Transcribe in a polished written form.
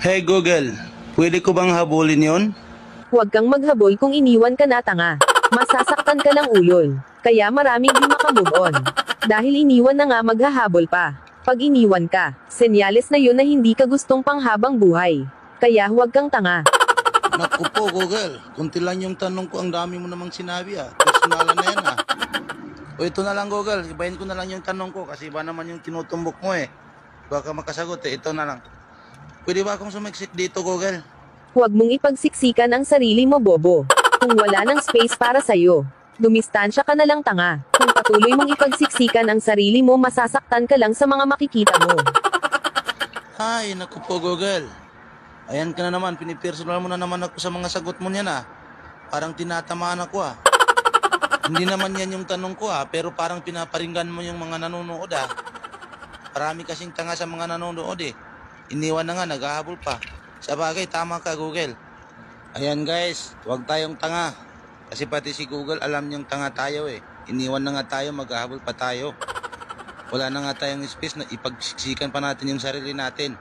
Hey Google, pwede ko bang habulin yon? Huwag kang maghabol kung iniwan ka na tanga. Masasaktan ka lang ulol. Kaya maraming di makamove on. Dahil iniwan na nga maghahabol pa. Pag iniwan ka, senyales na yun na hindi ka gustong panghabang buhay. Kaya huwag kang tanga. Naku po Google, kunti lang yung tanong ko, ang dami mo namang sinabi Personalan na yan O ito na lang Google, ibahin ko na lang yung tanong ko kasi iba naman yung tinutumbok mo Baka makasagot ito na lang. Pwede ba akong sumiksik dito Google? Huwag mong ipagsiksikan ang sarili mo, bobo. Kung wala ng space para sa'yo, dumistansya ka na lang tanga. Kung patuloy mong ipagsiksikan ang sarili mo, masasaktan ka lang sa mga makikita mo. Ay, naku po Google. Ayan ka na naman, pinipersonal mo na naman ako sa mga sagot mo niyan Parang tinatamaan ako Hindi naman yan yung tanong ko pero parang pinaparinggan mo yung mga nanonood Marami kasing tanga sa mga nanonood Iniwan na nga, naghahabol pa. Sa bagay, tama ka Google. Ayan guys, huwag tayong tanga. Kasi pati si Google alam niyang tanga tayo Iniwan na nga tayo, maghahabol pa tayo. Wala na nga tayong space na ipagsiksikan pa natin yung sarili natin.